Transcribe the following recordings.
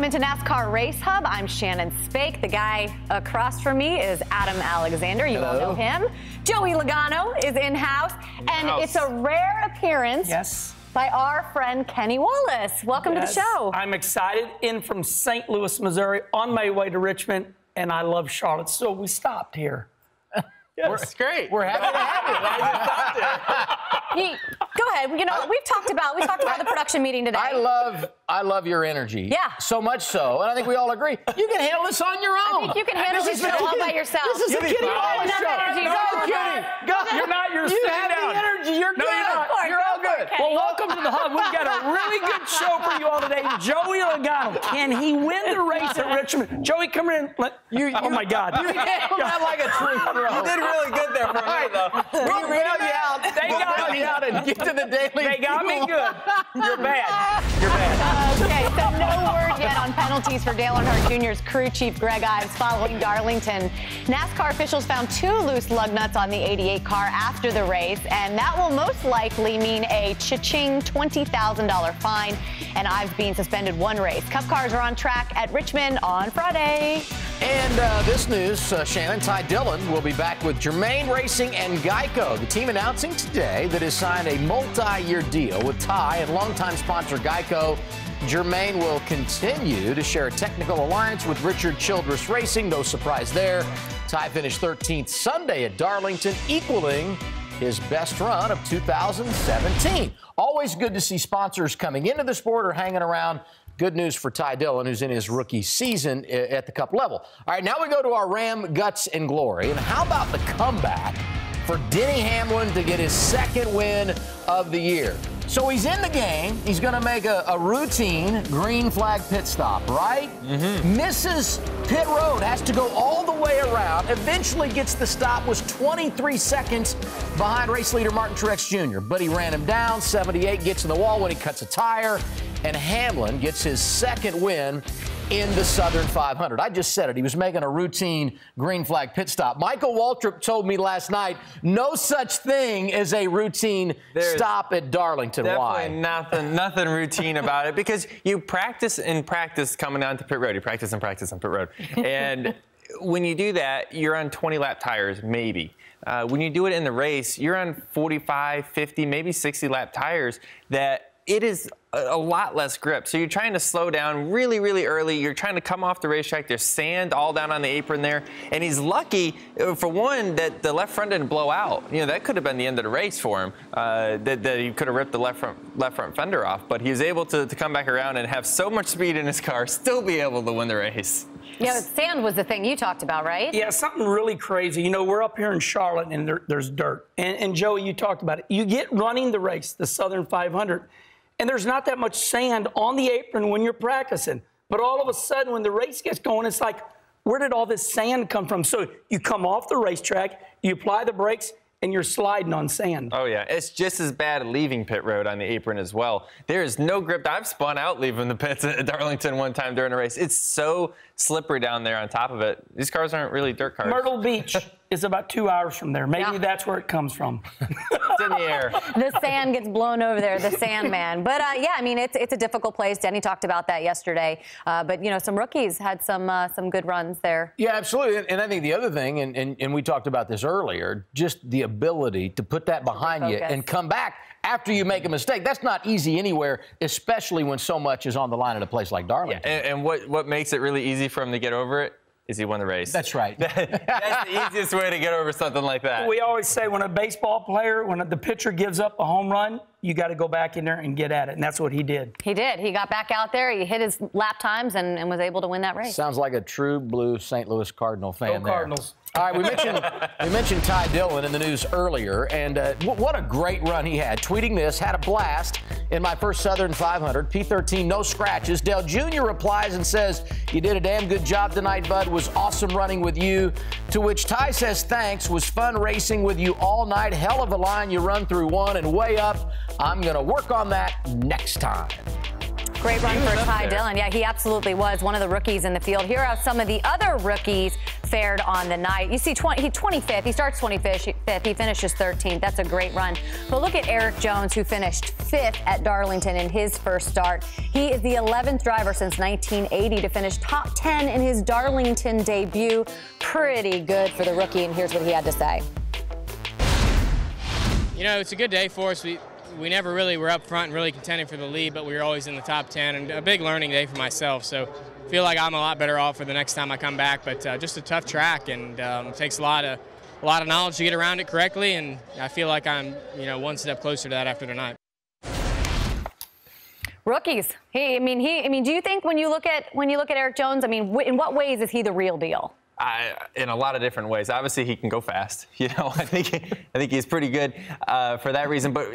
Welcome into NASCAR Race Hub. I'm Shannon Spake. The guy across from me is Adam Alexander. You all know him. Joey Logano is in-house. And it's a rare appearance by our friend Kenny Wallace. Welcome to the show. I'm excited. In from St. Louis, Missouri, on my way to Richmond, and I love Charlotte, so we stopped here. It's great. We're happy to have you. Go ahead. You know, we talked about the production meeting today. I love your energy. Yeah. So much so, and I think we all agree, you can handle this on your own. I think you can handle this all by yourself. This is a Kenny Wallace show. Go, Kenny. Go. You're not. You're You sitting have down. the energy. You're good. You're all good. Well, welcome to the Hub. We've got a really good show for you all today. Joey Logano. Can he win the race at Richmond? Joey, come in. Oh, my God. You handled that like a true pro. You did really good there for a minute, though. We'll bail you out. They got me out and get to the daily. They got me good. You're bad. You're bad. Okay, so no word yet on penalties for Dale Earnhardt Jr.'s crew chief Greg Ives following Darlington. NASCAR officials found 2 loose lug nuts on the 88 car after the race, and that will most likely mean a cha-ching $20,000 fine and Ives being suspended 1 race. Cup cars are on track at Richmond on Friday. And this news, Shannon, Ty Dillon will be back with Germain Racing and Geico. The team announcing today that has signed a multi-year deal with Ty and longtime sponsor Geico. Germain will continue to share a technical alliance with Richard Childress Racing. No surprise there. Ty finished 13th Sunday at Darlington, equaling his best run of 2017. Always good to see sponsors coming into the sport or hanging around. Good news for Ty Dillon, who's in his rookie season at the Cup level. All right, now we go to our Ram Guts and Glory. And how about the comeback for Denny Hamlin to get his 2nd win of the year? So he's in the game. He's going to make a routine green flag pit stop, right? Misses pit road, has to go all the way around, eventually gets the stop, was 23 seconds behind race leader Martin Truex Jr., but he ran him down. 78 gets in the wall when he cuts a tire, and Hamlin gets his 2nd win in the Southern 500. I just said it. He was making a routine green flag pit stop. Michael Waltrip told me last night, no such thing as a routine stop at Darlington. Why? Nothing routine about it, because you practice coming onto pit road. You practice and practice on pit road. And when you do that, you're on 20-lap tires, maybe. When you do it in the race, you're on 45, 50, maybe 60-lap tires that it is a lot less grip. So you're trying to slow down really, really early. You're trying to come off the racetrack. There's sand all down on the apron there. And he's lucky, for one, that the left front didn't blow out. You know, that could have been the end of the race for him, that he could have ripped the left front fender off. But he was able to come back around and have so much speed in his car, still be able to win the race. Yeah, sand was the thing you talked about, right? Yeah, something really crazy. You know, we're up here in Charlotte, and there's dirt. And Joey, you talked about it. You get running the race, the Southern 500, and there's not that much sand on the apron when you're practicing. But all of a sudden, when the race gets going, it's like, where did all this sand come from? So you come off the racetrack, you apply the brakes, and you're sliding on sand. Oh, yeah. It's just as bad leaving pit road on the apron as well. There is no grip. I've spun out leaving the pits at Darlington one time during a race. It's so slippery down there on top of it. These cars aren't really dirt cars. Myrtle Beach is about 2 hours from there. Maybe that's where it comes from. It's in the air. The sand gets blown over there, the Sandman. But, yeah, I mean, it's a difficult place. Denny talked about that yesterday. But, you know, some rookies had some good runs there. Yeah, absolutely. And I think the other thing, and we talked about this earlier, just the ability to put that behind you and come back after you make a mistake. That's not easy anywhere, especially when so much is on the line at a place like Darlington. Yeah, and what makes it really easy for him to get over it is he won the race. That's right. That's the easiest way to get over something like that. We always say when a baseball player, when the pitcher gives up a home run, you got to go back in there and get at it, and that's what he did. He did. He got back out there. He hit his lap times and was able to win that race. Sounds like a true blue St. Louis Cardinal fan. Go Cardinals. All right, we mentioned Ty Dillon in the news earlier, and what a great run he had. Tweeting this, had a blast in my first Southern 500, P13, no scratches. Dale Jr. replies and says, you did a damn good job tonight, bud. Was awesome running with you. To which Ty says, thanks. Was fun racing with you all night. Hell of a line you run through one and way up. I'm going to work on that next time. Great run for Ty Dillon. Yeah, he absolutely was one of the rookies in the field. Here are some of the other rookies fared on the night. You see, he 25th. He starts 25th. He finishes 13th. That's a great run. But look at Erik Jones, who finished 5th at Darlington in his first start. He is the 11th driver since 1980 to finish top 10 in his Darlington debut. Pretty good for the rookie, and here's what he had to say. You know, it's a good day for us. We never really were up front and really contending for the lead, but we were always in the top 10, and a big learning day for myself. So I feel like I'm a lot better off for the next time I come back, but just a tough track, and it takes a lot of knowledge to get around it correctly, and I feel like I'm, one step closer to that after tonight. Rookies. Do you think when you look at Erik Jones, in what ways is he the real deal? In a lot of different ways. Obviously, he can go fast. I think he's pretty good for that reason. But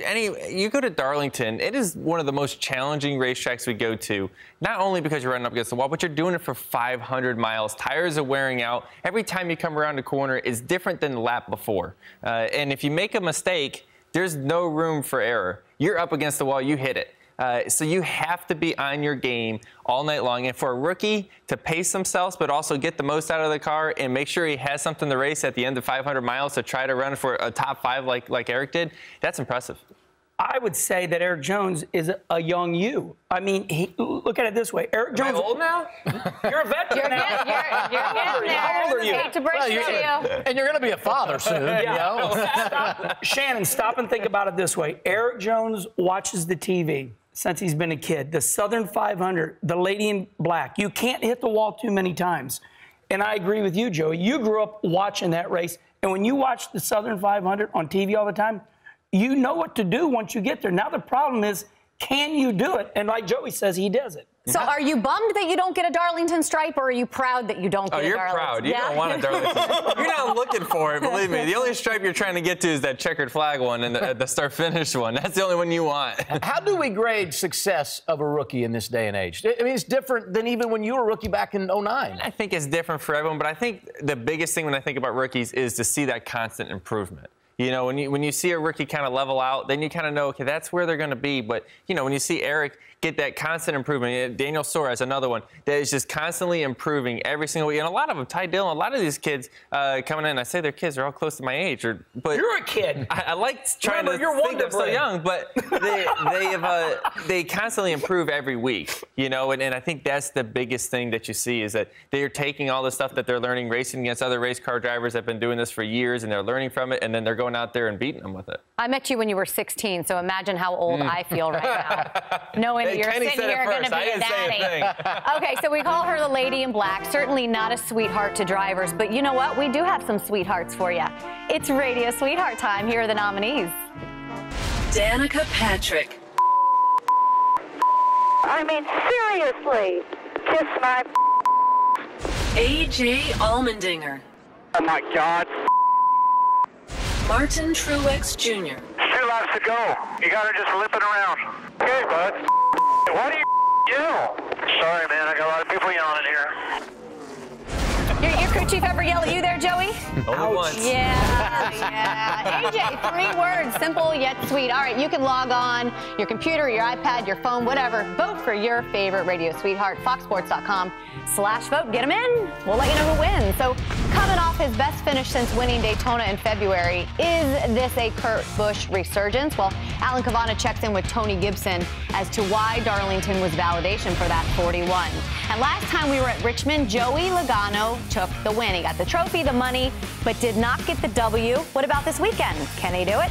you go to Darlington, it is one of the most challenging racetracks we go to. Not only because you're running up against the wall, but you're doing it for 500 miles. Tires are wearing out. Every time you come around the corner is different than the lap before. And if you make a mistake, there's no room for error. You're up against the wall. You hit it. So you have to be on your game all night long. And for a rookie to pace themselves, but also get the most out of the car and make sure he has something to race at the end of 500 miles to try to run for a top 5 like Erik did, that's impressive. I would say that Erik Jones is a young you. Look at it this way. Erik Jones. Am I old now? You're a veteran now. You're How old are you? Hate to break it to you. And you're going to be a father soon. Shannon, stop and think about it this way. Erik Jones watches the TV since he's been a kid. The Southern 500, the Lady in Black. You can't hit the wall too many times. And I agree with you, Joey. You grew up watching that race. And when you watch the Southern 500 on TV all the time, you know what to do once you get there. Now the problem is, can you do it? And like Joey says, he does it. So are you bummed that you don't get a Darlington stripe, or are you proud that you don't get a Darlington? Oh, you're proud. You don't want a Darlington stripe. You're not looking for it, believe me. The only stripe you're trying to get to is that checkered flag one and the start-finish one. That's the only one you want. How do we grade success of a rookie in this day and age? It's different than even when you were a rookie back in 09. I think it's different for everyone, but I think the biggest thing when I think about rookies is to see that constant improvement. When you see a rookie kind of level out, then you kind of know, okay, that's where they're going to be. But, when you see Erik get that constant improvement, Daniel Suarez, another one, that is just constantly improving every single week. And a lot of them, Ty Dillon, a lot of these kids coming in, I say their kids are all close to my age. But you're a kid. I like trying to think they're so young, but they constantly improve every week, and I think that's the biggest thing that you see is that they're taking all the stuff that they're learning, racing against other race car drivers that have been doing this for years, and they're learning from it, and then they're going out there and beating them with it. I met you when you were 16, so imagine how old I feel right now, knowing that you're sitting here going to be a daddy. Okay, so we call her the Lady in Black. Certainly not a sweetheart to drivers, but you know what? We do have some sweethearts for you. It's Radio Sweetheart time. Here are the nominees. Danica Patrick. Seriously, kiss my AJ Allmendinger. Oh my God. Martin Truex Jr. 2 laps to go. You got her just lipping around. Okay, bud. What do you yell? Sorry, man. I got a lot of people yelling in here. Your crew chief ever yell at you there, Joey? Only once. Yeah. AJ, 3 words, simple yet sweet. All right, you can log on your computer, your iPad, your phone, whatever. Vote for your favorite Radio Sweetheart. FoxSports.com/vote. Get him in. We'll let you know who wins. So, coming off his best finish since winning Daytona in February, is this a Kurt Busch resurgence? Well, Alan Cavana checks in with Tony Gibson as to why Darlington was validation for that 41. And last time we were at Richmond, Joey Logano took the win. He got the trophy, the money, but did not get the W. What about this weekend? Can he do it?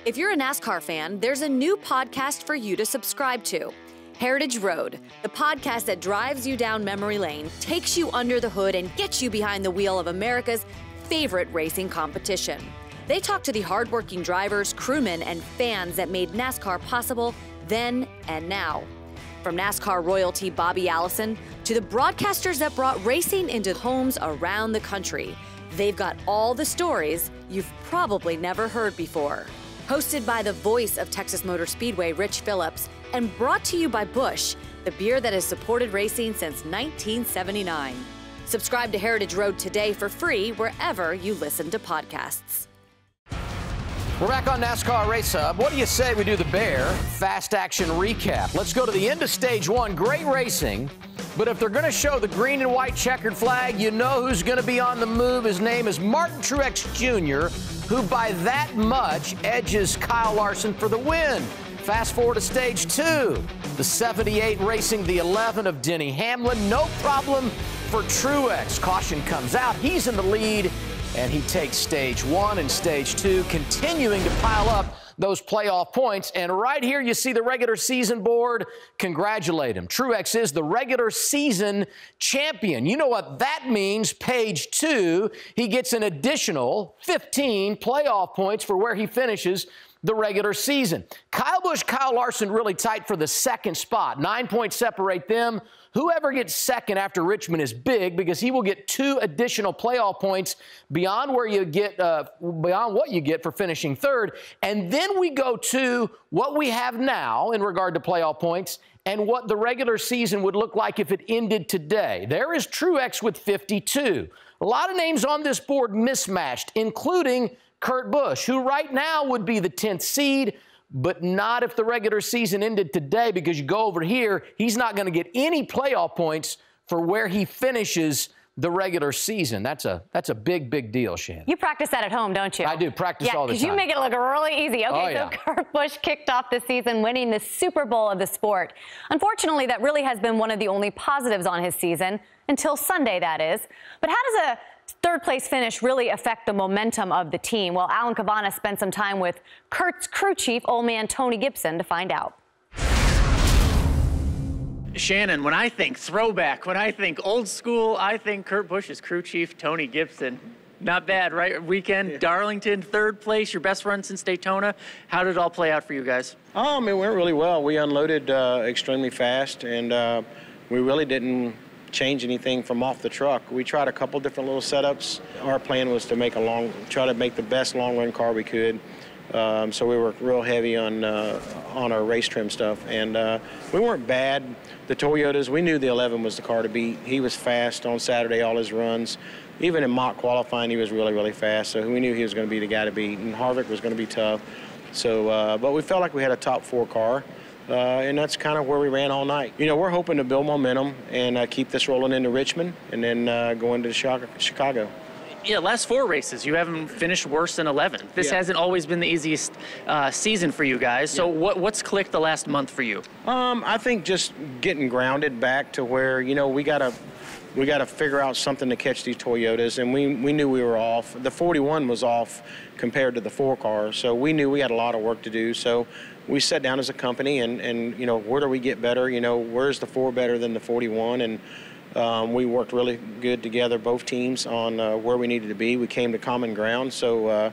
If you're a NASCAR fan, there's a new podcast for you to subscribe to. Heritage Road, the podcast that drives you down memory lane, takes you under the hood, and gets you behind the wheel of America's favorite racing competition. They talk to the hardworking drivers, crewmen, and fans that made NASCAR possible then and now. From NASCAR royalty Bobby Allison to the broadcasters that brought racing into homes around the country, they've got all the stories you've probably never heard before. Hosted by the voice of Texas Motor Speedway, Rich Phillips, and brought to you by Busch, the beer that has supported racing since 1979. Subscribe to Heritage Road today for free wherever you listen to podcasts. We're back on NASCAR Race Hub. What do you say we do the Bear fast action recap? Let's go to the end of stage one. Great racing. But if they're going to show the green and white checkered flag, you know who's going to be on the move. His name is Martin Truex Jr., who by that much edges Kyle Larson for the win. Fast forward to stage two. The 78 racing the 11 of Denny Hamlin. No problem for Truex. Caution comes out. He's in the lead, and he takes stage one and stage two, continuing to pile up those playoff points. And right here, you see the regular season board. Congratulate him. Truex is the regular season champion. You know what that means. Page two, he gets an additional 15 playoff points for where he finishes the regular season. Kyle Busch, Kyle Larson really tight for the second spot. 9 points separate them. Whoever gets second after Richmond is big because he will get 2 additional playoff points beyond where you get, beyond what you get for finishing third. And then we go to what we have now in regard to playoff points and what the regular season would look like if it ended today. There is Truex with 52. A lot of names on this board mismatched, including Kurt Busch, who right now would be the 10th seed, but not if the regular season ended today, because you go over here, he's not going to get any playoff points for where he finishes the regular season. That's a big, big deal, Shannon. You practice that at home, don't you? I do practice all the time. Yeah, because you make it look really easy. Okay, so Kurt Busch kicked off the season winning the Super Bowl of the sport. Unfortunately, that really has been one of the only positives on his season, until Sunday, that is. But how does a third-place finish really affect the momentum of the team? Well, Alan Cavana spent some time with Kurt's crew chief, old man Tony Gibson, to find out. Shannon, when I think throwback, when I think old school, I think Kurt Busch's crew chief, Tony Gibson. Not bad, right? Weekend, yeah. Darlington, third place, your best run since Daytona. How did it all play out for you guys? It went really well. We unloaded extremely fast, and we really didn't change anything from off the truck. We tried a couple different little setups. Our plan was to try to make the best long-run car we could. So we were real heavy on our race trim stuff, and we weren't bad. The Toyotas, we knew the 11 was the car to beat. He was fast on Saturday, all his runs. Even in mock qualifying, he was really, really fast. So we knew he was going to be the guy to beat, and Harvick was going to be tough. So, but we felt like we had a top 4 car. And that's kind of where we ran all night. You know, we're hoping to build momentum and keep this rolling into Richmond and then go into Chicago. Yeah, last 4 races, you haven't finished worse than 11th. This hasn't always been the easiest season for you guys. So what's clicked the last month for you? I think just getting grounded back to where, you know, we got to figure out something to catch these Toyotas, and we knew we were off. The 41 was off compared to the 4 car, so we knew we had a lot of work to do. So we sat down as a company and you know, where do we get better? You know, where's the 4 better than the 41? And we worked really good together, both teams, on where we needed to be. We came to common ground, so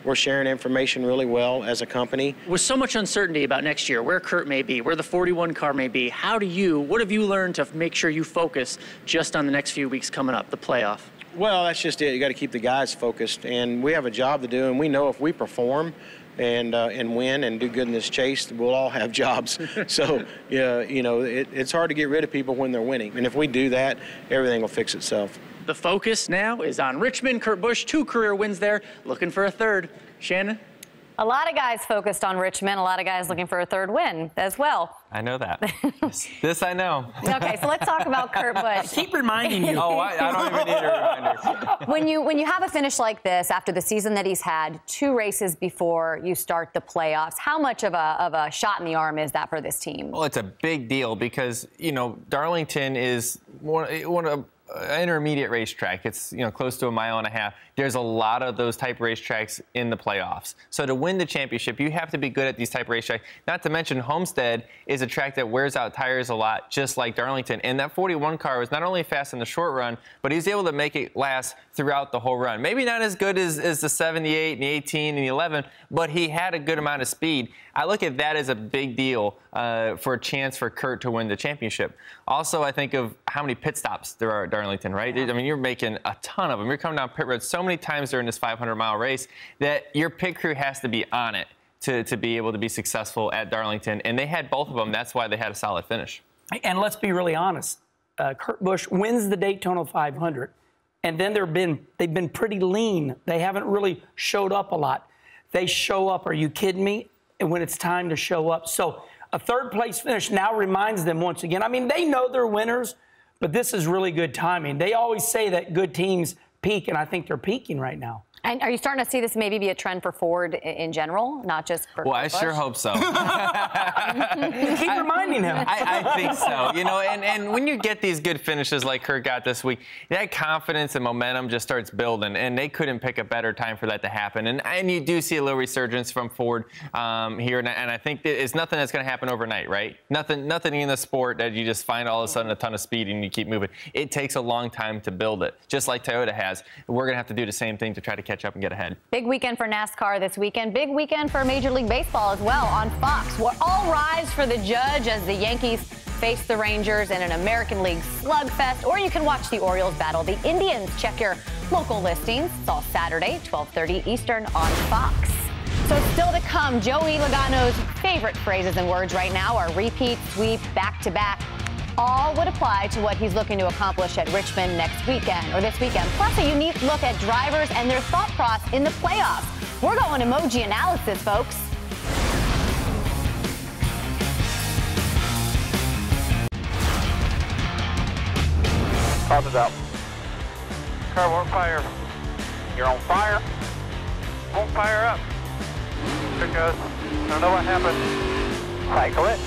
we're sharing information really well as a company. With so much uncertainty about next year, where Kurt may be, where the 41 car may be, what have you learned to make sure you focus just on the next few weeks coming up, the playoff? Well, that's just it. You got to keep the guys focused, and we have a job to do, and we know if we perform and win and do good in this chase, we'll all have jobs. So, yeah, you know, it's hard to get rid of people when they're winning, and if we do that, everything will fix itself. The focus now is on Richmond. Kurt Busch, 2 career wins there, looking for a 3rd. Shannon? A lot of guys focused on Richmond, a lot of guys looking for a 3rd win as well. I know that. This I know. Okay, so let's talk about Kurt Busch. Keep reminding you. Oh, I don't even need a reminder. When you have a finish like this after the season that he's had, 2 races before you start the playoffs, how much of a shot in the arm is that for this team? Well, it's a big deal because, you know, Darlington is one of intermediate racetrack. It's, you know, close to 1.5 miles. There's a lot of those type racetracks in the playoffs. So to win the championship, you have to be good at these type racetracks. Not to mention Homestead is a track that wears out tires a lot, just like Darlington. And that 41 car was not only fast in the short run, but he was able to make it last throughout the whole run. Maybe not as good as the 78 and the 18 and the 11, but he had a good amount of speed. I look at that as a big deal for a chance for Kurt to win the championship. Also, I think of how many pit stops there are at Darlington, right? I mean, you're making a ton of them. You're coming down pit road so many times during this 500-mile race that your pit crew has to be on it to be able to be successful at Darlington. And they had both of them. That's why they had a solid finish. And let's be really honest. Kurt Busch wins the Daytona 500, and then they've been pretty lean. They haven't really showed up a lot. they show up. Are you kidding me? And when it's time to show up. So a third-place finish now reminds them once again. I mean, they know they're winners, but this is really good timing. They always say that good teams peak, and I think they're peaking right now. And are you starting to see this maybe be a trend for Ford in general, not just for Well, I Busch? sure hope so. Keep reminding him. I think so. You know, and when you get these good finishes like Kurt got this week, that confidence and momentum just starts building, and they couldn't pick a better time for that to happen. And you do see a little resurgence from Ford here, and I think it's nothing that's going to happen overnight, right? Nothing in the sport that you just find all of a sudden a ton of speed and you keep moving. It takes a long time to build it, just like Toyota has. We're going to have to do the same thing to try to catch up and get ahead. Big weekend for NASCAR this weekend. Big weekend for Major League Baseball as well on Fox. We'll all rise for the judge as the Yankees face the Rangers in an American League slugfest, or you can watch the Orioles battle the Indians. Check your local listings. It's all Saturday, 12:30 Eastern on Fox. So still to come, Joey Logano's favorite phrases and words right now are repeat, sweep, back-to-back. All would apply to what he's looking to accomplish at Richmond next weekend, or this weekend. Plus, a unique look at drivers and their thought process in the playoffs. We're going emoji analysis, folks. Pop is out. Car won't fire. You're on fire. Won't fire up. There it goes. I don't know what happened. Cycle it.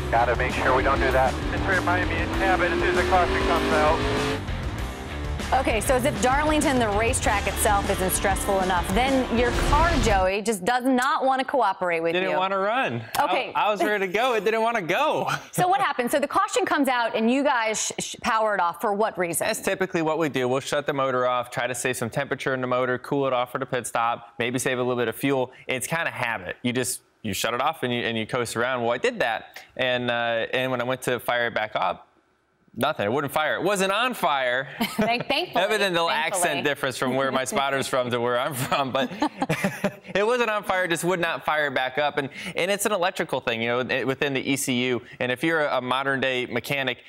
Gotta make sure we don't do that. It's reminding me to tab it as soon as the caution comes out. Okay, so as if Darlington, the racetrack itself, isn't stressful enough, then your car, Joey, just does not want to cooperate with you. Didn't want to run. Okay. I was ready to go. It didn't want to go. So what happened? So the caution comes out, and you guys power it off. For what reason? That's typically what we do. We'll shut the motor off, try to save some temperature in the motor, cool it off for the pit stop, maybe save a little bit of fuel. It's kind of habit. You shut it off and you coast around. Well, I did that, and when I went to fire it back up, nothing. It wouldn't fire. It wasn't on fire. Thankfully. Evident little accent difference from where my spotter's from to where I'm from, but it wasn't on fire. Just would not fire back up, and it's an electrical thing, you know, within the ECU. And if you're a modern day mechanic,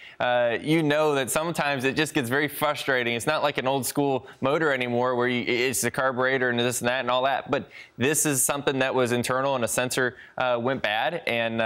you know that sometimes it just gets very frustrating. It's not like an old school motor anymore where it's the carburetor and this and that and all that. But this is something that was internal, and a sensor went bad, and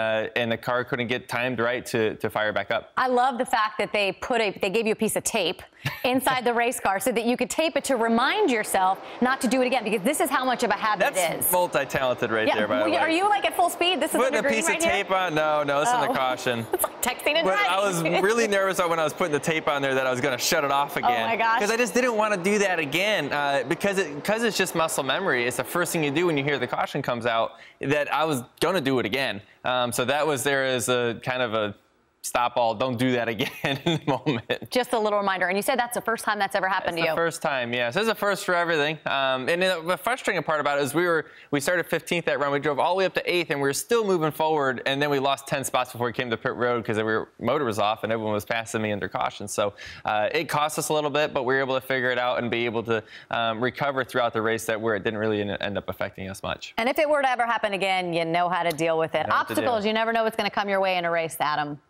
the car couldn't get timed right to fire back up. I love the fact that they gave you a piece of tape inside the race car so that you could tape it to remind yourself not to do it again, because this is how much of a habit it is. That's multi-talented right there, by the way. Are you like at full speed? This is putting under a piece green of right tape here? on? No, this is the caution. It's like texting and But driving. I was really nervous when I was putting the tape on there that I was going to shut it off again. Oh my gosh. Because I just didn't want to do that again because it's just muscle memory. It's the first thing you do when you hear the caution comes out, that I was going to do it again. So that was there as a kind of a stop all, don't do that again in the moment. Just a little reminder. And you said that's the first time that's ever happened to you. It's the first time, yeah. So it's a first for everything. And the frustrating part about it is we started 15th that run. We drove all the way up to 8th, and we were still moving forward. And then we lost 10 spots before we came to pit road because the motor was off and everyone was passing me under caution. So it cost us a little bit, but we were able to figure it out and be able to recover throughout the race where it didn't really end up affecting us much. And if it were to ever happen again, you know how to deal with it. Obstacles, you never know what's going to come your way in a race, Adam.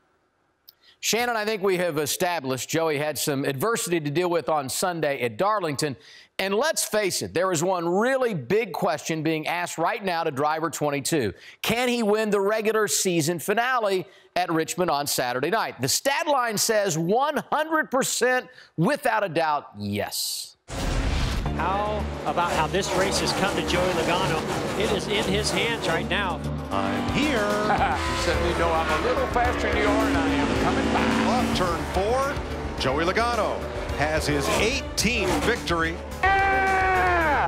Shannon, I think we have established Joey had some adversity to deal with on Sunday at Darlington. And let's face it, there is one really big question being asked right now to driver 22. Can he win the regular season finale at Richmond on Saturday night? The stat line says 100% without a doubt, yes. How about how this race has come to Joey Logano? It is in his hands right now. I'm here. You certainly know I'm a little faster than you are, and I am coming back. Off turn 4, Joey Logano has his 18th victory. Yeah!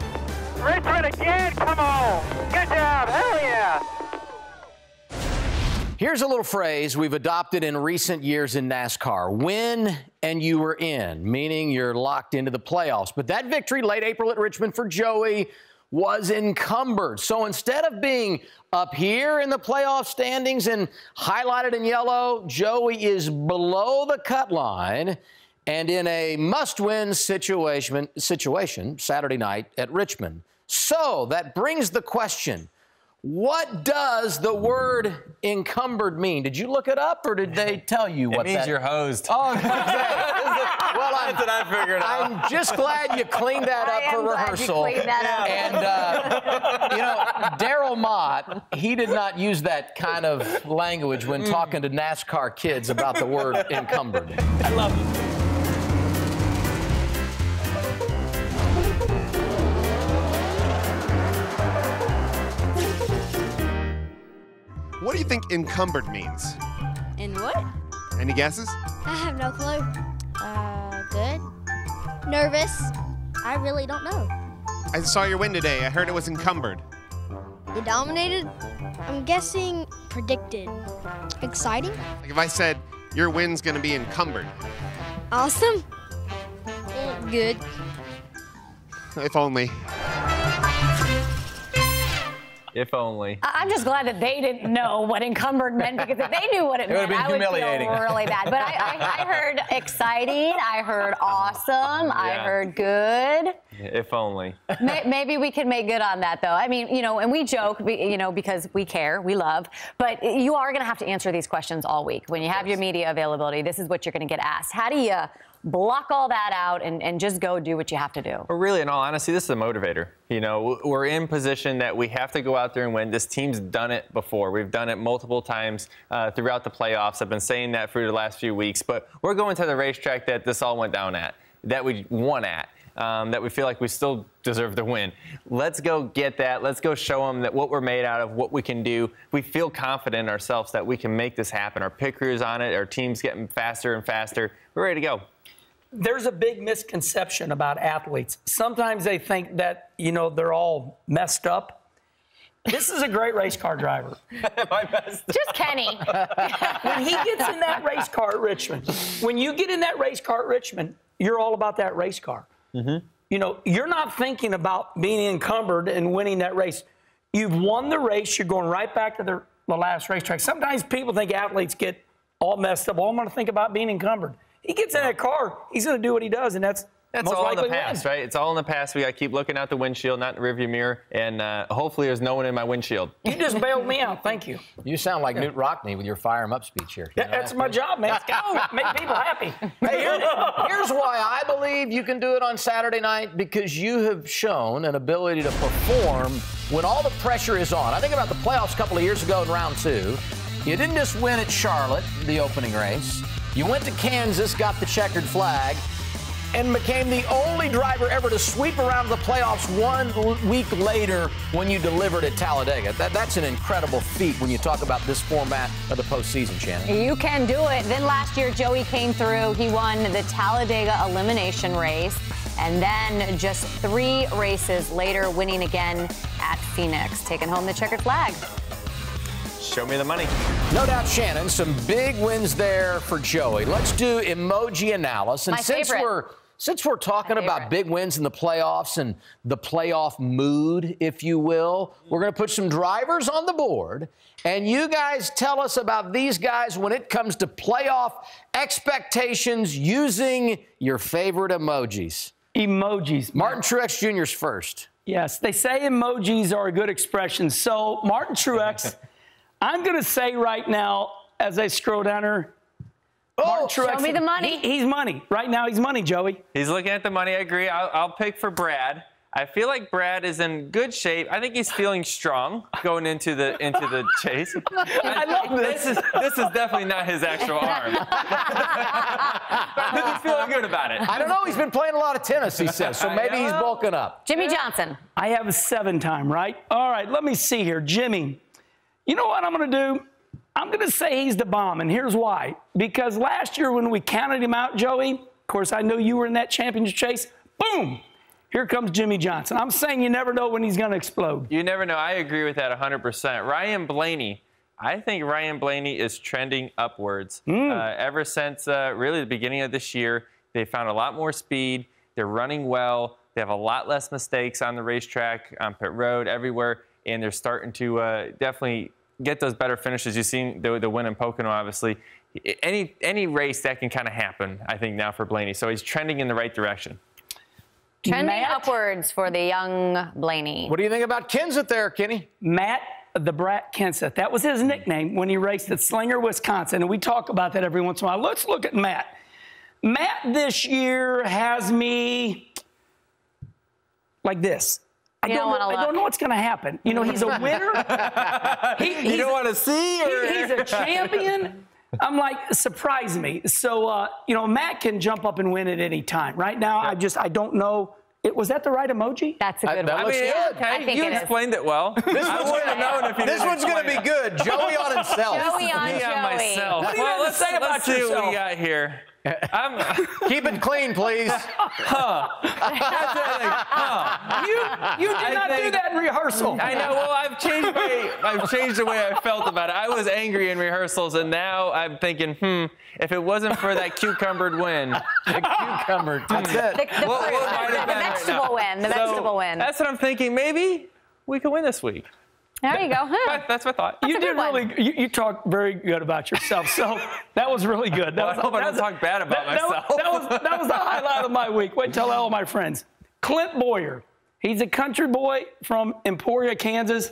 Richmond again, come on! Good job, hell yeah! Here's a little phrase we've adopted in recent years in NASCAR. Win and you were in, meaning you're locked into the playoffs. But that victory late April at Richmond for Joey was encumbered. So instead of being up here in the playoff standings and highlighted in yellow, Joey is below the cut line and in a must-win situation Saturday night at Richmond. So that brings the question, What does the word encumbered mean? Did you look it up, or did they tell you what that means you're hosed. Oh, okay. Well, that's what I figured out. I'm just glad you cleaned that up for rehearsal. You cleaned that up. And, you know, Daryl Mott, he did not use that kind of language when talking to NASCAR kids about the word encumbered. I love it. What do you think encumbered means? In what? Any guesses? I have no clue. Good. Nervous. I really don't know. I saw your win today. I heard it was encumbered. You dominated? I'm guessing predicted. Exciting? Like if I said your win's gonna be encumbered. Awesome. Good. If only. If only. I'm just glad that they didn't know what encumbered meant, because if they knew what it meant, I would feel really bad. But I heard exciting, I heard awesome, I heard good. If only. Maybe we can make good on that, though. I mean, you know, and we joke, you know, because we care, we love, but you are going to have to answer these questions all week. When you have your media availability, this is what you're going to get asked. How do you block all that out and just go do what you have to do? Well, really, in all honesty, this is a motivator. You know, we're in position that we have to go out there and win. This team's done it before. We've done it multiple times throughout the playoffs. I've been saying that for the last few weeks, but we're going to the racetrack that this all went down at, that we won at. That we feel like we still deserve to win. Let's go get that. Let's go show them that what we're made out of, what we can do. We feel confident in ourselves that we can make this happen. Our pit crew's on it. Our team's getting faster and faster. We're ready to go. There's a big misconception about athletes. Sometimes they think that, you know, they're all messed up. This is a great race car driver. Just Kenny. When he gets in that race car at Richmond, when you get in that race car at Richmond, you're all about that race car. Mm-hmm. You know, you're not thinking about being encumbered and winning that race. You've won the race. You're going right back to the last racetrack. Sometimes people think athletes get all messed up. Well, I'm going to think about being encumbered. He gets in that car, he's going to do what he does, and that's most all in likely the past, win. right? It's all in the past. We got to keep looking out the windshield, not the rearview mirror, and hopefully there's no one in my windshield. You just bailed me out. Thank you. You sound like Newt Rockney with your fire 'em up speech here. That's my job, man. Let's go. Make people happy. Hey, here's why I believe you can do it on Saturday night, because you have shown an ability to perform when all the pressure is on. I think about the playoffs a couple of years ago in round 2. You didn't just win at Charlotte, the opening race. You went to Kansas, got the checkered flag, and became the only driver ever to sweep around the playoffs 1 week later when you delivered at Talladega. That's an incredible feat when you talk about this format of the postseason, Shannon. You can do it. Then last year, Joey came through. He won the Talladega elimination race. And then just 3 races later, winning again at Phoenix, taking home the checkered flag. Show me the money. No doubt, Shannon, some big wins there for Joey. Let's do emoji analysis. And since we're talking about big wins in the playoffs and the playoff mood, if you will, we're going to put some drivers on the board. And you guys tell us about these guys when it comes to playoff expectations using your favorite emojis. Emojis. Martin Truex Jr.'s first. Yes, they say emojis are a good expression. So, Martin Truex, I'm going to say right now, as I scroll down here, Martin Truex, show me the money. He's money. Right now, he's money, Joey. He's looking at the money. I agree. I'll pick for Brad. I feel like Brad is in good shape. I think he's feeling strong going into the chase. I love this. This is definitely not his actual arm. But he's feeling good about it. I don't know. He's been playing a lot of tennis, he says, so maybe he's bulking up. Jimmy Johnson. I have a 7-time, right? All right, let me see here. Jimmy, you know what I'm going to do? I'm going to say he's the bomb, and here's why. Because last year when we counted him out, Joey, of course, I know you were in that championship chase. Boom! Here comes Jimmy Johnson. I'm saying you never know when he's going to explode. You never know. I agree with that 100%. Ryan Blaney. I think Ryan Blaney is trending upwards. Ever since really the beginning of this year, they found a lot more speed. They're running well. They have a lot less mistakes on the racetrack, on pit road, everywhere. And they're starting to definitely get those better finishes. You've seen the win in Pocono, obviously. Any race that can kind of happen, I think, now for Blaney. So he's trending in the right direction. Trending upwards for the young Blaney. What do you think about Kenseth there, Kenny? Matt, the Brat Kenseth. That was his nickname when he raced at Slinger, Wisconsin. And we talk about that every once in a while. Let's look at Matt. Matt this year has me like this. I don't know what's going to happen. You know, he's a winner. You don't want to see? Or? He's a champion. I'm like, surprise me. So, you know, Matt can jump up and win at any time. Right now, I don't know. Was that the right emoji? That's a good one. I mean, okay, you explained it well. This one's going to be good. Joey on himself. Joey on Me Joey. on myself. What do you have to say about let's see yourself? what we got here. Keep it clean, please. You did not do that in rehearsal. I know. Well, I've changed the way I felt about it. I was angry in rehearsals, and now I'm thinking, if it wasn't for that cucumbered win, The vegetable win. The vegetable win. That's what I'm thinking. Maybe we could win this week. There you go. That's my thought. You did really. You talked very good about yourself. So that was really good. I hope I don't talk bad about myself. That was the highlight of my week. Wait till all my friends. Clint Boyer. He's a country boy from Emporia, Kansas.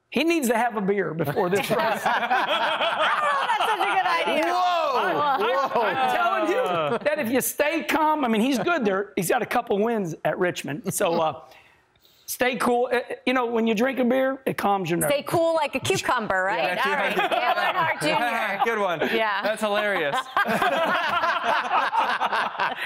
He needs to have a beer before this race. That's such a good idea. I'm telling you that if you stay calm, I mean, he's good there. He's got a couple wins at Richmond. So stay cool. You know, when you drink a beer, it calms your nerves. Stay cool like a cucumber, right? All right. Dale Earnhardt Jr. Good one. Yeah. That's hilarious.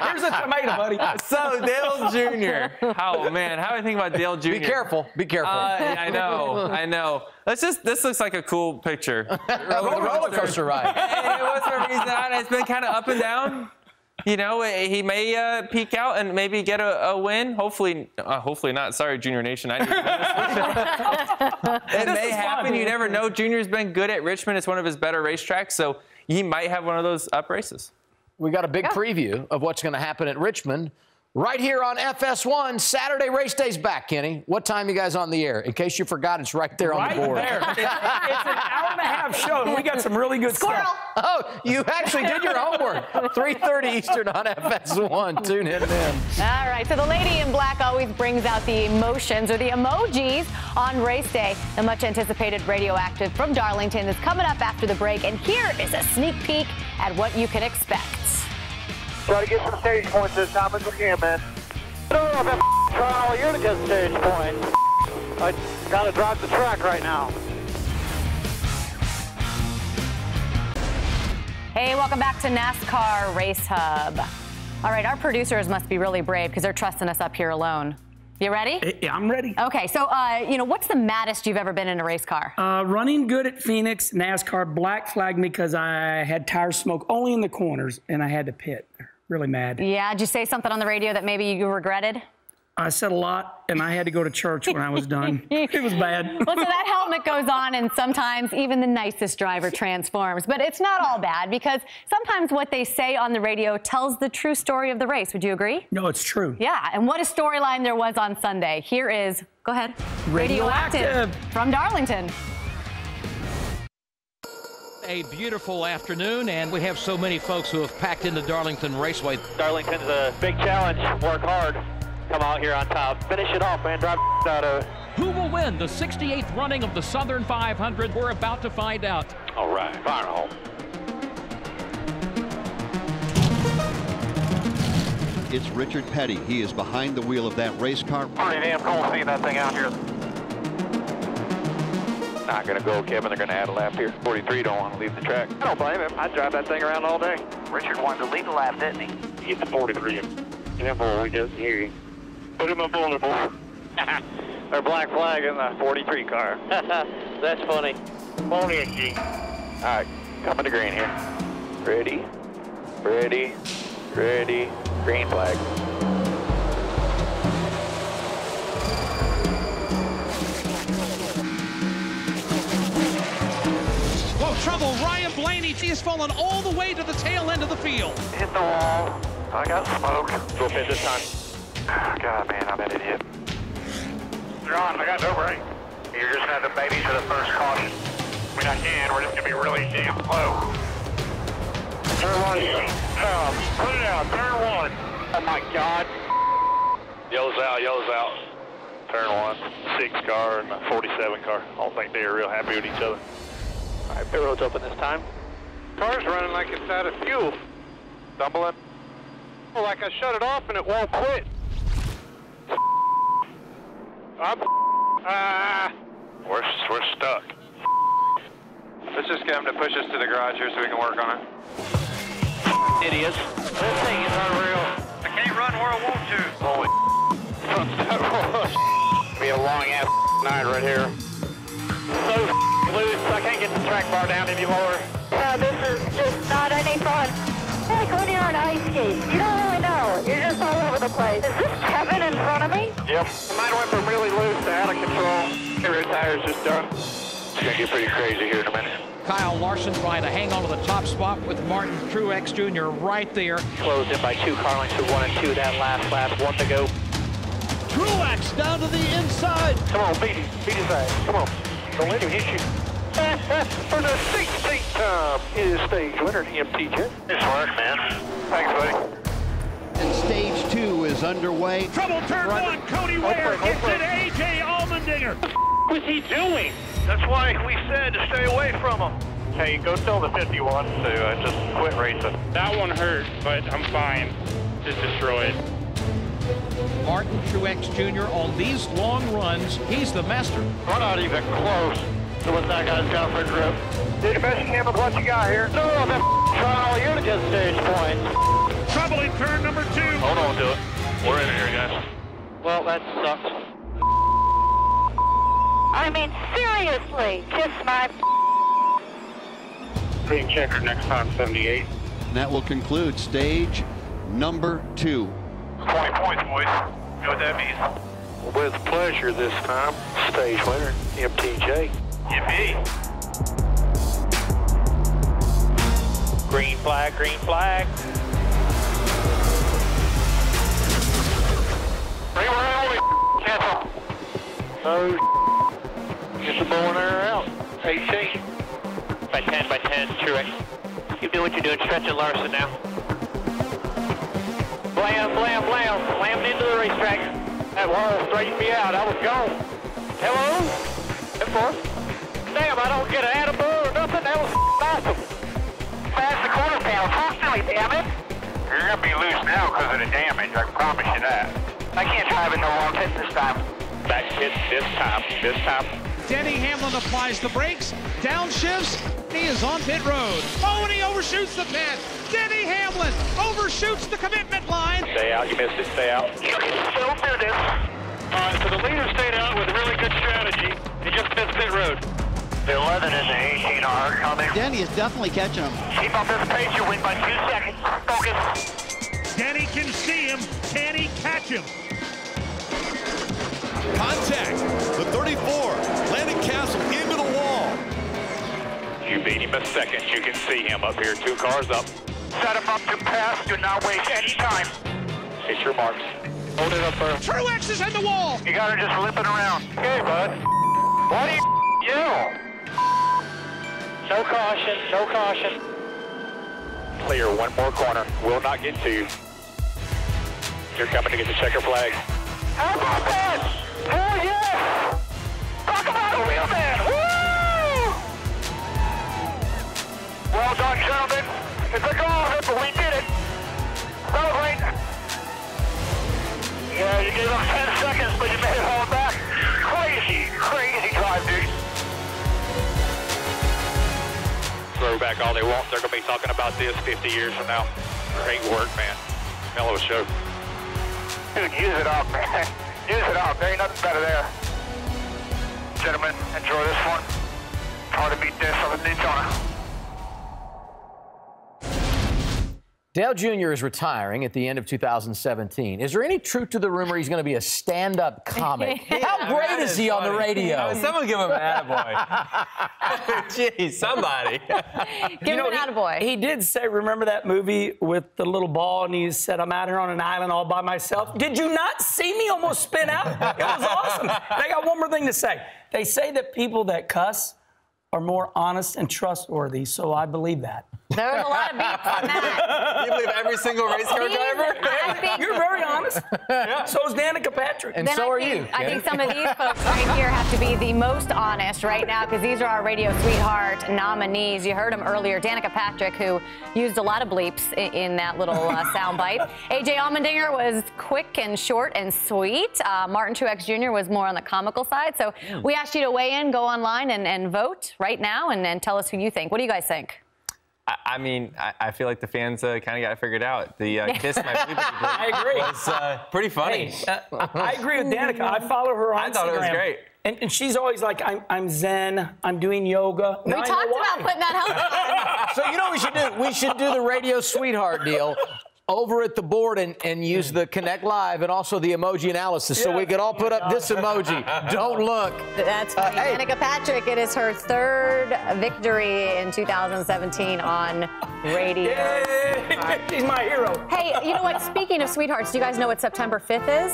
Here's a tomato, buddy. So, Dale Jr. Oh, man. How do I think about Dale Jr.? Be careful. Be careful. I know. This looks like a cool picture. Roller coaster ride. It was for a reason. It's been kind of up and down. You know, he may peak out and maybe get a win. Hopefully not. Sorry, Junior Nation. It may happen. You never know. Junior's been good at Richmond. It's one of his better racetracks, so he might have one of those up races. We got a big preview of what's going to happen at Richmond right here on FS1. Saturday race day's back, Kenny. What time you guys on the air? In case you forgot, it's right there on the board. Right there. It's an hour and a half show, and we got some really good stuff. Oh, you actually did your homework. 3:30 Eastern on FS1. Tune in then. All right, so the lady in black always brings out the emotions or the emojis on race day. The much-anticipated Radioactive from Darlington is coming up after the break, and here is a sneak peek at what you can expect. Try to get some stage points as time as we can, man. Don't know if I'm trying all year to get stage points. I gotta drive the track right now. Hey, welcome back to NASCAR Race Hub. All right, our producers must be really brave because they're trusting us up here alone. You ready? Yeah, I'm ready. Okay, so, what's the maddest you've ever been in a race car? Running good at Phoenix, NASCAR black flagged me because I had tire smoke only in the corners, and I had to pit. Really mad. Yeah, did you say something on the radio that maybe you regretted? I said a lot, and I had to go to church when I was done. It was bad. Well, so that helmet goes on, and sometimes even the nicest driver transforms. But it's not all bad, because sometimes what they say on the radio tells the true story of the race. Would you agree? No, it's true. Yeah, and what a storyline there was on Sunday. Here is, go ahead, Radioactive from Darlington. A beautiful afternoon, and we have so many folks who have packed into Darlington Raceway. Darlington's a big challenge. Work hard. Come out here on top. Finish it off, man. Drive out of it. Who will win the 68th running of the Southern 500? We're about to find out. All right. Fire home. It's Richard Petty. He is behind the wheel of that race car. Pretty damn cool seeing that thing out here. Not going to go, Kevin. They're going to add a lap here. 43 don't want to leave the track. I don't blame him. I'd drive that thing around all day. Richard wanted to lead a lap, didn't he? He hit the 43. Yeah, boy, he doesn't hear you. Put him up on the board. They're black flag in the 43 car. That's funny. Phony and G. All right, coming to green here. Ready, ready, ready. Green flag. Whoa, trouble. Ryan Blaney, he has fallen all the way to the tail end of the field. Hit the wall. I got smoke. Go fit this time. God, man, I'm an idiot. They're on. I got no brake. You're just going to have to baby to the first caution. I mean, I can. We're just going to be really damn slow. Turn one. Put it out. Turn one. Oh, my God. Yells out. Yells out. Turn 1, 6 car and a 47 car. I don't think they're real happy with each other. All right, pit road's open this time. Car's running like it's out of fuel. Stumbling. Well, like I shut it off and it won't quit. We're stuck. Let's just get him to push us to the garage here so we can work on it. Idiots. This thing is unreal. I can't run where I want to. Holy be a long ass night right here. So loose, I can't get the track bar down anymore. This is just not any fun. Like when you're on ice skates, you don't really know. You're just all over the place. Is this Kevin in front of me? Yep. Mine went from really loose to out of control. Every tire's just done. It's gonna get pretty crazy here in a minute. Kyle Larson trying to hang on to the top spot with Martin Truex Jr. right there. Closed in by 2 car lengths to 1 and 2 that last lap. 1 to go. Truex down to the inside. Come on, beat his ass. Come on. Don't let him hit you. For the 16th time, it is stage winner, MTJ. Nice work, man. Thanks, buddy. And stage 2 is underway. Trouble turn 1. Cody Ware gets it. A.J. Allmendinger. What was he doing? That's why we said to stay away from him. Hey, go tell the 51 to just quit racing. That one hurt, but I'm fine. Just destroyed. Martin Truex Jr. on these long runs, he's the master. We're not even close to what that guy's got for grip. Do the best you can with what you got here. No, I've been trying all year to get stage points. Trouble in turn number 2. Hold on to it. We're in here, guys. Well, that sucks. I mean, seriously, kiss my... Being checkered next time, 78. And that will conclude stage number 2. 20 points, boys. You know what that means? With pleasure this time. Stage winner, MTJ. Yippee. Green flag, green flag. Cancel. Oh, get the bow and arrow out. AC. By 10, Truex. You do what you're doing, stretching Larson now. Blam, blam, blam. Slammed into the racetrack. That wall straightened me out. I was gone. Hello? F4. Damn, I don't get an attaboy or nothing. That was awesome. Fast the quarter panel. Constantly, damn it. You're going to be loose now because of the damage. I promise you that. I can't drive in no long pit this time. Back pit this time. Denny Hamlin applies the brakes, downshifts, he is on pit road. Oh, and he overshoots the pit. Denny Hamlin overshoots the commitment line. Stay out, you missed it, stay out. You can still do this. All right, so the leader stayed out with really good strategy. He just missed pit road. The 11 and the 18 are coming. Denny is definitely catching him. Keep up this pace, you win by 2 seconds. Focus. Denny can see him. Can he catch him? Contact. The 34. Landing Castle into the wall. You beat him a second. You can see him up here. 2 cars up. Set him up to pass. Do not waste any time. Hit your marks. Hold it up first. Truex is in the wall. You got her just limping around. Okay, bud. Why do you yell? No caution. No caution. Clear. 1 more corner. Will not get to you. You're coming to get the checker flag. How about that? Oh, yes! Talk about a wheelman! Woo! Well done, gentlemen. It's a goal, but we did it. Celebrate. Yeah, you gave up 10 seconds, but you made it all back. Crazy drive, dude. Throwback all they want. They're going to be talking about this 50 years from now. Great work, man. Hell of a show. Dude, use it up, man. Use it up. There ain't nothing better there. Gentlemen, enjoy this one. Hard to beat this on the Daytona. Dale Jr. is retiring at the end of 2017. Is there any truth to the rumor he's going to be a stand-up comic? How great is he on the radio? Someone give him an attaboy. Jeez, somebody. Give him an attaboy. He did say, remember that movie with the little ball, and he said, I'm out here on an island all by myself. Did you not see me almost spin out? It was awesome. And I got one more thing to say. They say that people that cuss are more honest and trustworthy, so I believe that. There was a lot of beeps on that. You believe every single race car driver? You're very honest. Yeah. So is Danica Patrick. And Then so are you. I think some of these folks right here have to be the most honest right now because these are our Radio Sweetheart nominees. You heard them earlier. Danica Patrick, who used a lot of bleeps in that little soundbite. A.J. Allmendinger was quick and short and sweet. Martin Truex Jr. was more on the comical side. So we asked you to weigh in, go online and vote right now and tell us who you think. What do you guys think? I mean, I feel like the fans kind of got it figured out. The kiss my bleep I agree. was pretty funny. Hey, I agree with Danica. I follow her on Instagram. I thought it was great. And she's always like, I'm zen, I'm doing yoga. We talked about putting that So you know what we should do? We should do the Radio Sweetheart deal over at the board and use the Connect Live and also the emoji analysis so we could all put up this emoji. Don't look. That's funny. Danica Patrick, it is her third victory in 2017 on radio. She's my hero. Hey, you know what? Speaking of sweethearts, do you guys know what September 5th is?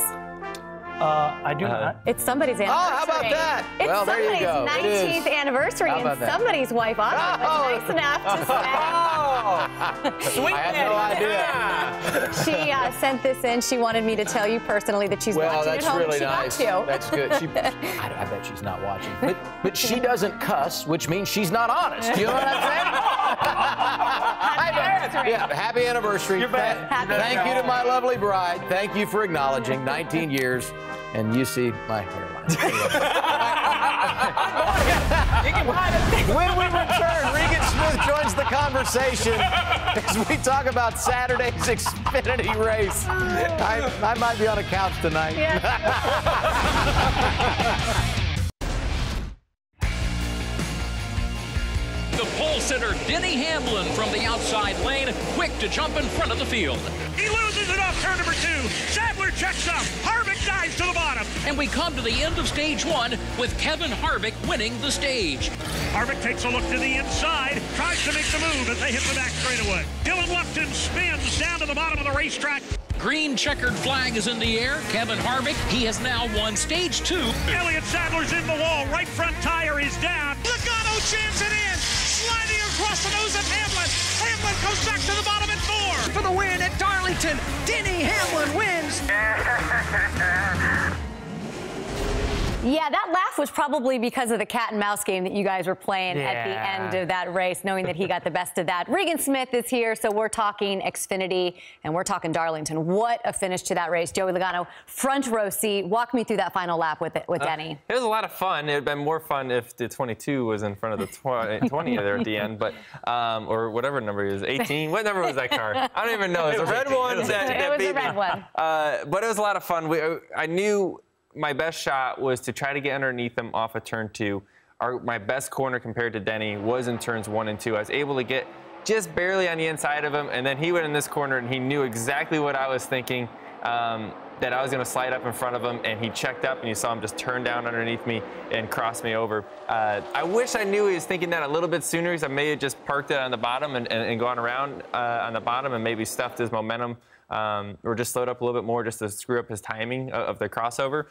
I do not. It's somebody's anniversary. Oh, how about that? It's Well, there you go. somebody's 19th anniversary, How and about that? somebody's wife, Audrey, was nice enough to say. Sweet I had no idea. She sent this in. She wanted me to tell you personally that she's Well, watching that's at home. really She got nice. to. That's good. I bet she's not watching. But she doesn't cuss, which means she's not honest. You know what I'm saying? Happy anniversary. Yeah, happy anniversary. You're bad. Thank you to my lovely bride. Thank you for acknowledging 19 years. And you see my hairline. When we return, Regan Smith joins the conversation as we talk about Saturday's Xfinity race. I might be on a couch tonight. The pole sitter, Denny Hamlin, from the outside lane, quick to jump in front of the field. He loses it off turn number 2. Sadler checks up. Harvick dives to the bottom. And we come to the end of stage 1 with Kevin Harvick winning the stage. Harvick takes a look to the inside, tries to make the move as they hit the back straightaway. Dylan Lupton spins down to the bottom of the racetrack. Green checkered flag is in the air. Kevin Harvick, he has now won stage 2. Elliott Sadler's in the wall. Right front tire is down. Logano jams it in. Sliding across the nose of Hamlin. Hamlin goes back to the bottom at 4. For the win at Darlington, Denny Hamlin wins. Yeah, that laugh was probably because of the cat and mouse game that you guys were playing at the end of that race, knowing that he got the best of that. Regan Smith is here, so we're talking Xfinity and we're talking Darlington. What a finish to that race. Joey Logano, front row seat. Walk me through that final lap with Denny. It was a lot of fun. It would have been more fun if the 22 was in front of the 20 there at the end, but or whatever number it was, 18. What number was that car? I don't even know. It was a red one. It was a red one. But it was a lot of fun. I knew my best shot was to try to get underneath him off of turn 2. My best corner compared to Denny was in turns 1 and 2. I was able to get just barely on the inside of him, and then he went in this corner, and he knew exactly what I was thinking, that I was going to slide up in front of him, and he checked up, and you saw him just turn down underneath me and cross me over. I wish I knew he was thinking that a little bit sooner, because I may have just parked it on the bottom and gone around on the bottom and maybe stuffed his momentum. Or just slowed up a little bit more just to screw up his timing of the crossover.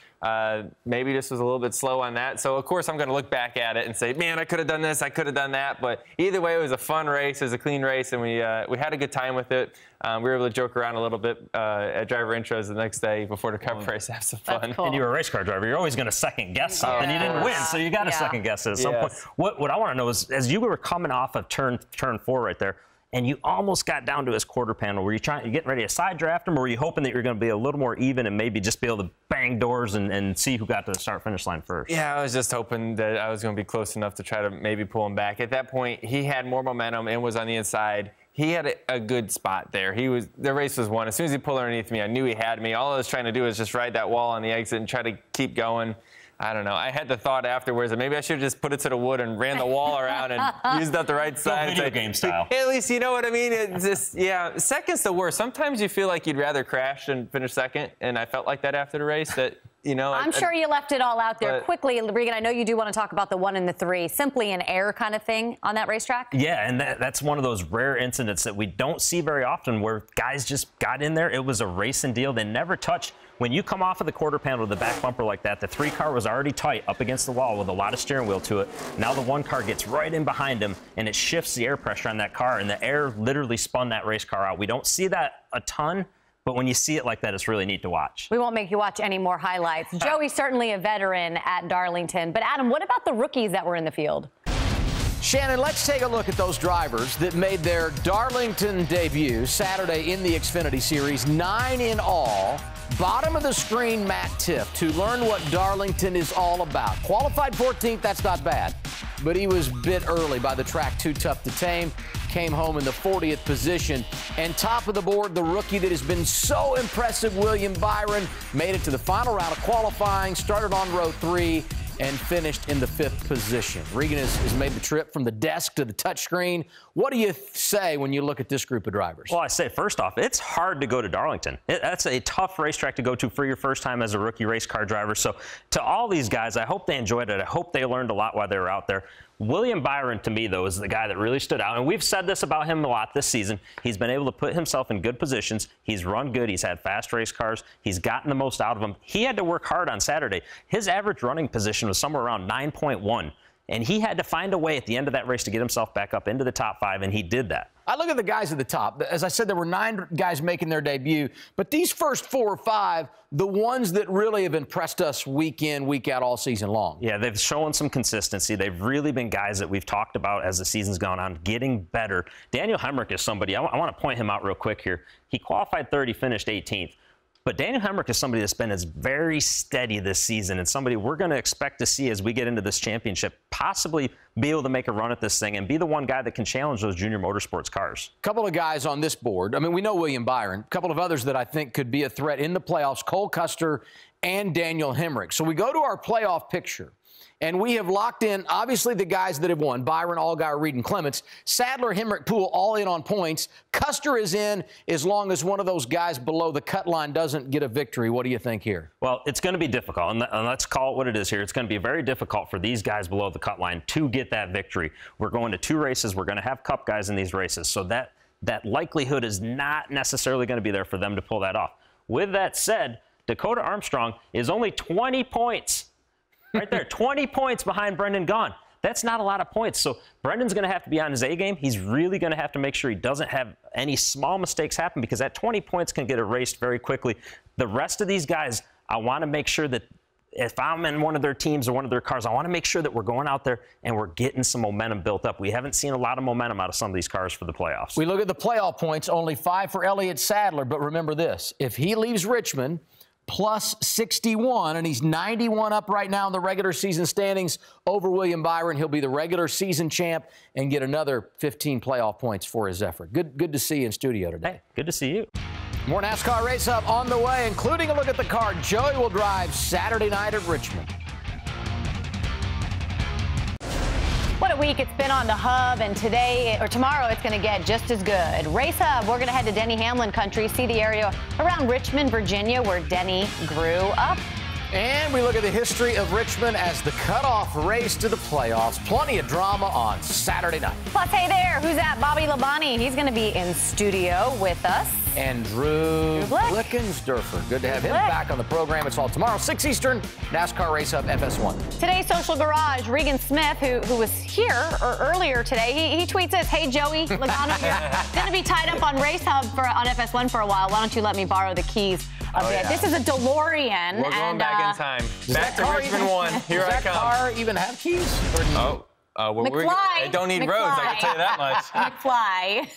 Maybe this was a little bit slow on that. So, of course, I'm going to look back at it and say, man, I could have done this, I could have done that. But either way, it was a fun race. It was a clean race, and we had a good time with it. We were able to joke around a little bit at driver intros the next day before the Cup race, have some fun. Cool. And you were a race car driver. You're always going to second guess something. You didn't win, so you got to second guess it at some point. What I want to know is, as you were coming off of turn 4 right there, and you almost got down to his quarter panel, were you getting ready to side draft him, or were you hoping that you were going to be a little more even and maybe just be able to bang doors and see who got to the start-finish line first? Yeah, I was just hoping that I was going to be close enough to try to maybe pull him back. At that point, he had more momentum and was on the inside. He had a good spot there. The race was won. As soon as he pulled underneath me, I knew he had me. All I was trying to do was just ride that wall on the exit and try to keep going. I don't know. I had the thought afterwards that maybe I should have just put it to the wood and ran the wall around and used up the right side. Video game style. At least you know what I mean. It's just, yeah, second's the worst. Sometimes you feel like you'd rather crash than finish second, and I felt like that after the race. That I'm sure you left it all out there quickly. Regan, I know you do want to talk about the 1 and the 3, simply an air kind of thing on that racetrack. Yeah, and that's one of those rare incidents that we don't see very often where guys just got in there. It was a racing deal. They never touched. when you come off of the quarter panel to the back bumper like that, the 3 car was already tight up against the wall with a lot of steering wheel to it. Now the 1 car gets right in behind him, and it shifts the air pressure on that car, and the air literally spun that race car out. We don't see that a ton, but when you see it like that, it's really neat to watch. We won't make you watch any more highlights. Joey's certainly a veteran at Darlington. But, Adam, what about the rookies that were in the field? Shannon, let's take a look at those drivers that made their Darlington debut Saturday in the Xfinity Series. 9 in all. Bottom of the screen, Matt Tiff, to learn what Darlington is all about. Qualified 14th, that's not bad. But he was bit early by the track, too tough to tame. Came home in the 40th position. And top of the board, the rookie that has been so impressive, William Byron, made it to the final round of qualifying, started on row 3, and finished in the 5th position. Regan has made the trip from the desk to the touchscreen. What do you say when you look at this group of drivers? Well, I say, first off, it's hard to go to Darlington. That's a tough racetrack to go to for your first time as a rookie race car driver. So to all these guys, I hope they enjoyed it. I hope they learned a lot while they were out there. William Byron, to me, though, is the guy that really stood out. And we've said this about him a lot this season. He's been able to put himself in good positions. He's run good. He's had fast race cars. He's gotten the most out of them. He had to work hard on Saturday. His average running position was somewhere around 9.1. And he had to find a way at the end of that race to get himself back up into the top 5, and he did that. I look at the guys at the top. As I said, there were 9 guys making their debut. But these first 4 or 5, the ones that really have impressed us week in, week out all season long. Yeah, they've shown some consistency. They've really been guys that we've talked about as the season's gone on, getting better. Daniel Hemrick is somebody, I want to point him out real quick here. He qualified 3rd, he finished 18th. But Daniel Hemrick is somebody that's been very steady this season and somebody we're going to expect to see as we get into this championship possibly be able to make a run at this thing and be the one guy that can challenge those junior motorsports cars. A couple of guys on this board. I mean, we know William Byron. A couple of others that I think could be a threat in the playoffs, Cole Custer and Daniel Hemrick. So we go to our playoff picture. And we have locked in, obviously, the guys that have won. Byron, Allgaier, Reed, and Clements. Sadler, Hemrick, Poole, all in on points. Custer is in as long as one of those guys below the cut line doesn't get a victory. What do you think here? Well, it's going to be difficult, and let's call it what it is here. It's going to be very difficult for these guys below the cut line to get that victory. We're going to 2 races. We're going to have cup guys in these races. So that likelihood is not necessarily going to be there for them to pull that off. With that said, Dakota Armstrong is only 20 points. Right there, 20 points behind Brendan Gaughan. That's not a lot of points. So Brendan's going to have to be on his A game. He's really going to have to make sure he doesn't have any small mistakes happen because that 20 points can get erased very quickly. The rest of these guys, I want to make sure that if I'm in one of their teams or one of their cars, I want to make sure that we're going out there and we're getting some momentum built up. We haven't seen a lot of momentum out of some of these cars for the playoffs. We look at the playoff points, only 5 for Elliott Sadler. But remember this, if he leaves Richmond plus 61, and he's 91 up right now in the regular season standings over William Byron. He'll be the regular season champ and get another 15 playoff points for his effort. Good to see you in studio today. Hey, good to see you. More NASCAR Race Hub on the way, including a look at the car Joey will drive Saturday night at Richmond. What a week it's been on the Hub, and today or tomorrow it's going to get just as good. Race Hub, we're going to head to Denny Hamlin country, see the area around Richmond, Virginia, where Denny grew up. And we look at the history of Richmond as the cutoff race to the playoffs. Plenty of drama on Saturday night. Plus, hey there, who's that? Bobby Labonte. He's going to be in studio with us. And Drew Blickensderfer. Good to have him back on the program. It's all tomorrow, 6 Eastern, NASCAR Race Hub FS1. Today's Social Garage, Regan Smith, who was here earlier today, he tweets us, hey, Joey Logano, you're going to be tied up on Race Hub on FS1 for a while. Why don't you let me borrow the keys a bit? This is a DeLorean. We're going back in time. Back to Richmond 1. Here I come. Does that car even have keys? McFly. It don't need roads, I can tell you that much. McFly.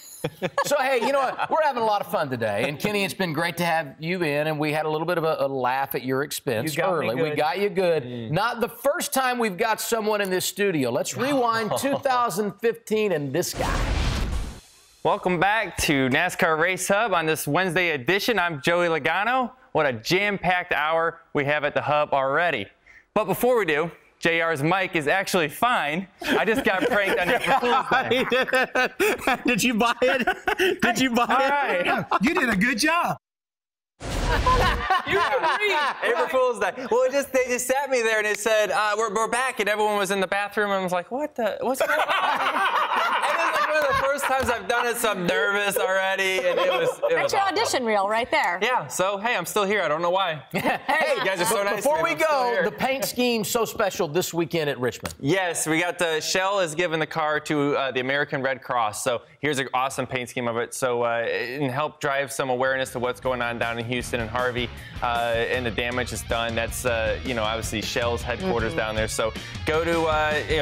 So, hey, you know what? We're having a lot of fun today. And, Kenny, it's been great to have you in, and we had a little bit of a laugh at your expense early. We got you good. Not the first time we've got someone in this studio. Let's rewind 2015 and this guy. Welcome back to NASCAR Race Hub on this Wednesday edition. I'm Joey Logano. What a jam-packed hour we have at the Hub already. But before we do, JR's mic is actually fine. I just got pranked on April Fool's Day. Did you buy it? Did you buy it? Right. You did a good job. You can read. April Fool's Day. Well, they just sat me there and it said, we're back, and everyone was in the bathroom and I was like, what's going on? And it's like one of the first times I've done it, so I'm nervous already. And it was That's your awful. audition reel right there. Yeah, so, hey, I'm still here. I don't know why. Hey, you guys are so nice. Before we go, the paint scheme so special this weekend at Richmond. Yes, we got Shell is giving the car to the American Red Cross. So here's an awesome paint scheme of it. So and help drive some awareness to what's going on down in Houston and Harvey and the damage is done. That's obviously Shell's headquarters down there. So go to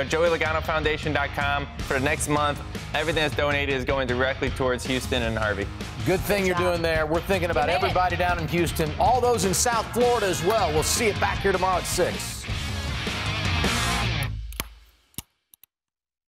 JoeyLoganoFoundation.com for the next month. Everything that's donated is going directly towards Houston and Harvey. Good thing you're doing there. We're thinking about everybody down in Houston, all those in South Florida as well. We'll see you back here tomorrow at 6.